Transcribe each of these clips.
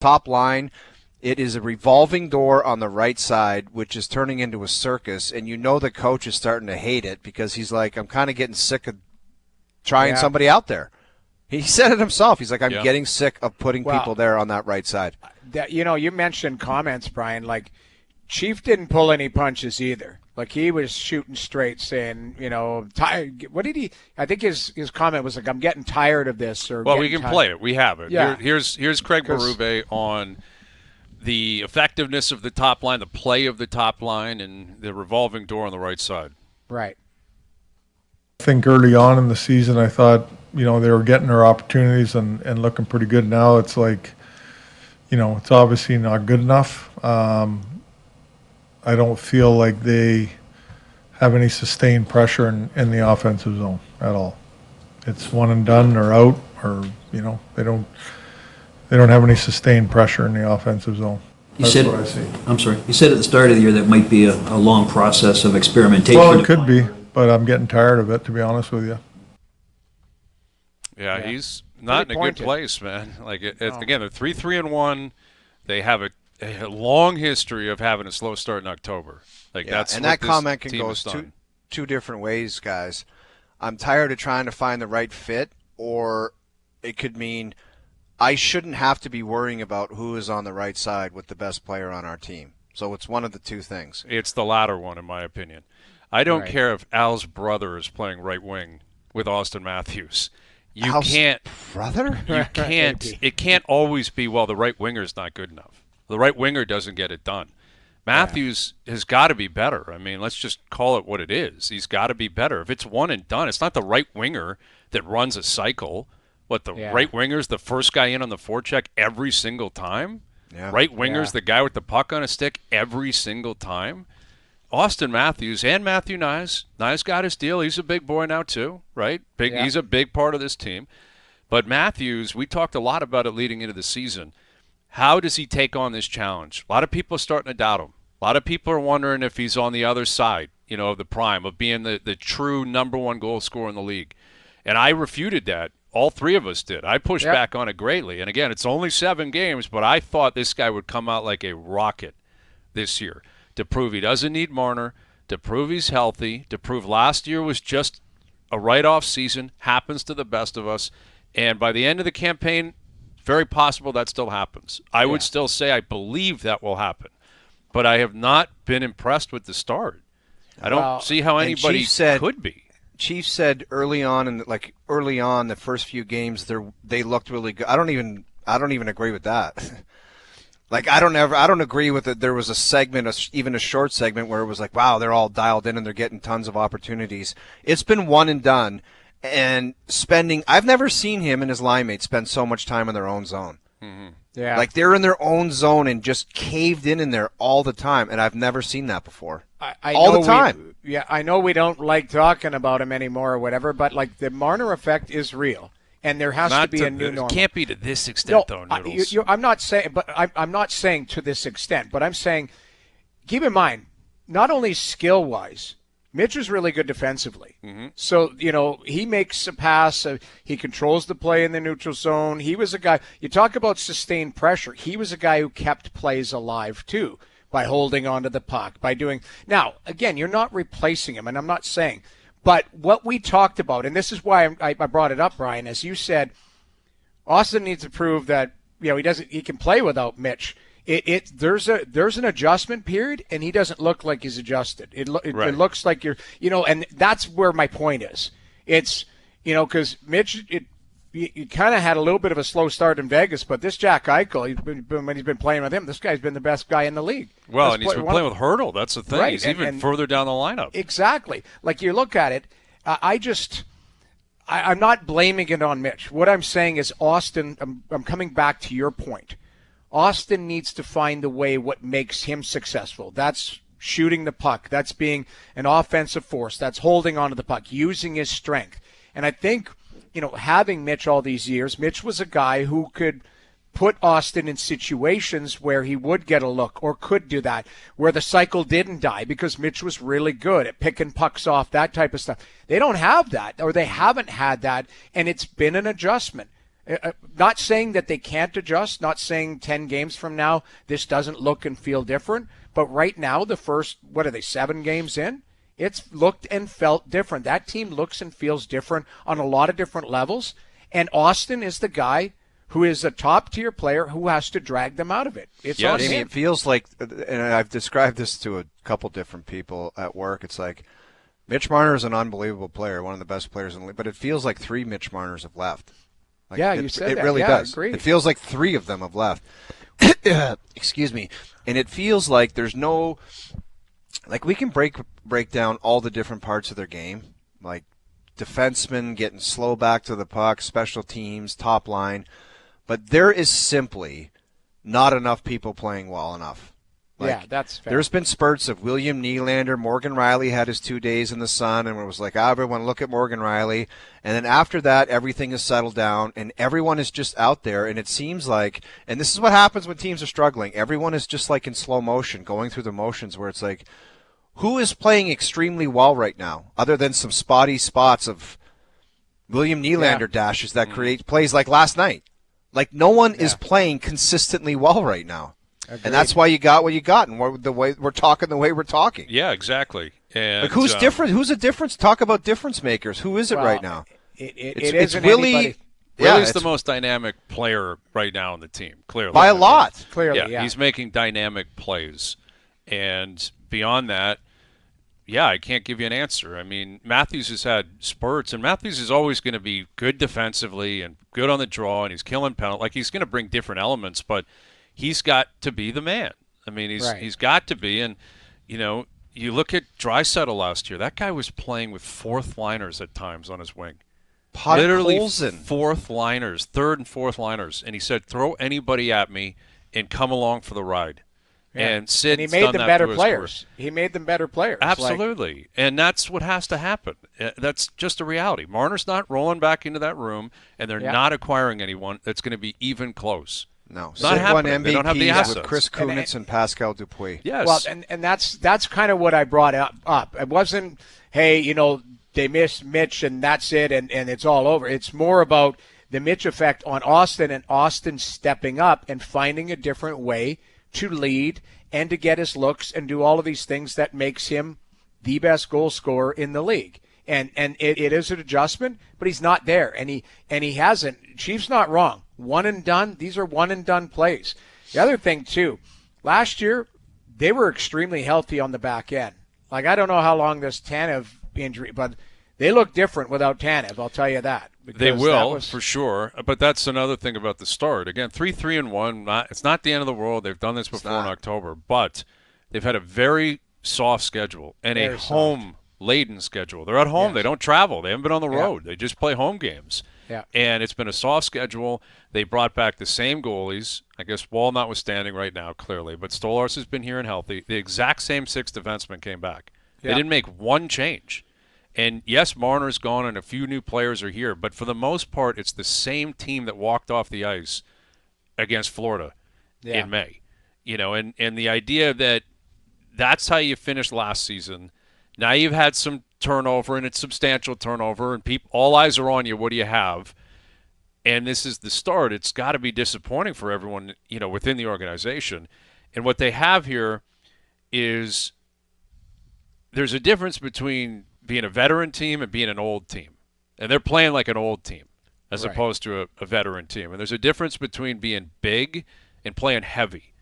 top line, it is a revolving door on the right side, which is turning into a circus, and you know the coach is starting to hate it because he's like, I'm kind of getting sick of trying somebody out there. He said it himself. He's like, I'm getting sick of putting people there on that right side. You mentioned comments, Brian, like Chief didn't pull any punches either. Like he was shooting straight, saying, what did he? I think his comment was like, "I'm getting tired of this." Or we can play it. We have it. Yeah. Here's Craig Berube on the effectiveness of the top line, the play of the top line, and the revolving door on the right side. Right. I think early on in the season, I thought they were getting their opportunities and looking pretty good. Now it's like, it's obviously not good enough. I don't feel like they have any sustained pressure in the offensive zone at all. It's one and done or out, or they don't have any sustained pressure in the offensive zone. That's what I see. I'm sorry. You said at the start of the year that might be a long process of experimentation. Well, it could be, but I'm getting tired of it, to be honest with you. Yeah, he's not in a good place, man. Like again, they're 3-3-1. They have a long history of having a slow start in October. And that comment can go two different ways, guys. I'm tired of trying to find the right fit, or it could mean I shouldn't have to be worrying about who is on the right side with the best player on our team. So it's one of the two things. It's the latter one, in my opinion. I don't care if Al's brother is playing right wing with Auston Matthews. Brother? You can't. It can't always be, the right winger's not good enough. The right winger doesn't get it done. Matthews has got to be better. I mean, let's just call it what it is. He's got to be better. If it's one and done, it's not the right winger that runs a cycle. Right winger's the first guy in on the forecheck every single time? Yeah. Right winger's the guy with the puck on a stick every single time? Auston Matthews and Matthew Knies. Knies got his deal. He's a big boy now too, right? He's a big part of this team. But Matthews, we talked a lot about it leading into the season. How does he take on this challenge? A lot of people are starting to doubt him. A lot of people are wondering if he's on the other side, of the prime, of being the true number one goal scorer in the league. And I refuted that. All three of us did. I pushed back on it greatly. And, again, it's only 7 games, but I thought this guy would come out like a rocket this year to prove he doesn't need Marner, to prove he's healthy, to prove last year was just a write-off season, happens to the best of us. And by the end of the campaign, very possible that still happens. I would still say I believe that will happen. But I have not been impressed with the start. I don't see how anybody could be. Chief said early on, the first few games, they looked really good. I don't even agree with that. I don't agree with it. There was a segment, even a short segment, where it was like, wow, they're all dialed in and they're getting tons of opportunities. It's been one and done. And I've never seen him and his line mates spend so much time in their own zone. Mm-hmm. Yeah. Like they're in their own zone and just caved in there all the time. And I've never seen that before. All the time. I know we don't like talking about him anymore or whatever, but the Marner effect is real. And there has to be a new normal. It can't be to this extent, though, Noodles. I'm not saying to this extent, but I'm saying, keep in mind, not only skill-wise, Mitch is really good defensively. Mm-hmm. So, he makes a pass. He controls the play in the neutral zone. He was a guy, you talk about sustained pressure. He was a guy who kept plays alive, too, by holding onto the puck, by doing. Now, again, you're not replacing him, and I'm not saying. But what we talked about, and this is why I brought it up, Brian, as you said, Auston needs to prove that he can play without Mitch. There's an adjustment period, and he doesn't look like he's adjusted. It looks like and that's where my point is. It's because Mitch, you kind of had a little bit of a slow start in Vegas, but this Jack Eichel, when he's been playing with him, this guy's been the best guy in the league. Well, and he's been playing with Hurdle. That's the thing. Right. He's even further down the lineup. Exactly. Like you look at it, I'm not blaming it on Mitch. What I'm saying is Auston, I'm coming back to your point. Auston needs to find the way what makes him successful. That's shooting the puck. That's being an offensive force. That's holding onto the puck, using his strength. And I think, having Mitch all these years, Mitch was a guy who could put Auston in situations where he would get a look or could do that, where the cycle didn't die because Mitch was really good at picking pucks off, that type of stuff. They don't have that, or they haven't had that, and it's been an adjustment. Not saying that they can't adjust, not saying 10 games from now this doesn't look and feel different, but right now, the first, 7 games in, it's looked and felt different. That team looks and feels different on a lot of different levels, and Auston is the guy who is a top-tier player who has to drag them out of it. It's on Jamie, him. it feels like, and I've described this to a couple different people at work, it's like Mitch Marner is an unbelievable player, one of the best players in the league, but it feels like 3 Mitch Marners have left. Like, yeah, you said it that. It really does. Agreed. It feels like 3 of them have left. Excuse me. And it feels like there's no, like, we can break down all the different parts of their game, like defensemen getting slow back to the puck, special teams, top line, but there is simply not enough people playing well enough. Yeah, that's fair. There's been spurts of William Nylander. Morgan Riley had his 2 days in the sun, and it was like, everyone look at Morgan Riley. And then after that, everything has settled down, and everyone is just out there. And it seems like, and this is what happens when teams are struggling, everyone is just like in slow motion, going through the motions where it's like, who is playing extremely well right now, other than some spotty spots of William Nylander dashes that create plays like last night? Like, no one is playing consistently well right now. Agreed. And that's why you got what you got, and the way we're talking. Yeah, exactly. And like, who's different? Who's a difference? Talk about difference makers. Who is it right now? It's it's Willie. anybody. Willie's the most dynamic player right now on the team, clearly. By a lot. Clearly, yeah. He's making dynamic plays. And beyond that, I can't give you an answer. I mean, Matthews has had spurts, and Matthews is always going to be good defensively and good on the draw, and he's killing penalties. Like, he's going to bring different elements, but he's got to be the man. I mean, he's got to be. And, you look at Draisaitl last year. That guy was playing with 4th liners at times on his wing. Literally 4th liners, 3rd and 4th liners. And he said, throw anybody at me and come along for the ride. Yeah. And Sid, he made them better players. He made them better players. Absolutely. And that's what has to happen. That's just a reality. Marner's not rolling back into that room, and they're not acquiring anyone that's going to be even close. No. Not happening. MVP they don't have the assets. with Chris Kunitz and Pascal Dupuis. Yes. Well, and that's kind of what I brought up. It wasn't, hey, they missed Mitch and that's it and it's all over. It's more about the Mitch effect on Auston and Auston stepping up and finding a different way to lead and to get his looks and do all of these things that makes him the best goal scorer in the league. And it is an adjustment, but he's not there, and he hasn't. Chief's not wrong. One and done. These are one and done plays. The other thing too, last year they were extremely healthy on the back end. Like, I don't know how long this Tanev injury, but they look different without Tanev. I'll tell you that. They will, for sure. But that's another thing about the start. Again, 3-3-1. It's not the end of the world. They've done this before in October, but they've had a very soft schedule and a home-laden schedule. They're at home. Yes. They don't travel. They haven't been on the road. They just play home games. Yeah. And it's been a soft schedule. They brought back the same goalies. I guess Wall notwithstanding right now, clearly. But Stolarz has been here and healthy. The exact same 6 defensemen came back. They didn't make one change. And, yes, Marner's gone and a few new players are here. But for the most part, it's the same team that walked off the ice against Florida in May. And the idea that that's how you finished last season. Now you've had some turnover, and it's substantial turnover, and all eyes are on you. What do you have? And this is the start. It's got to be disappointing for everyone, within the organization. And what they have here is there's a difference between being a veteran team and being an old team. And they're playing like an old team as opposed to a veteran team. And there's a difference between being big and playing heavy.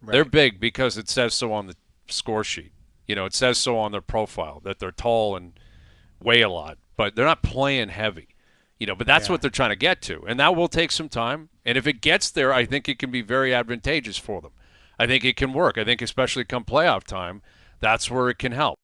Right. They're big because it says so on the score sheet. It says so on their profile that they're tall and weigh a lot. But they're not playing heavy. But that's what they're trying to get to. And that will take some time. And if it gets there, I think it can be very advantageous for them. I think it can work. I think especially come playoff time, that's where it can help.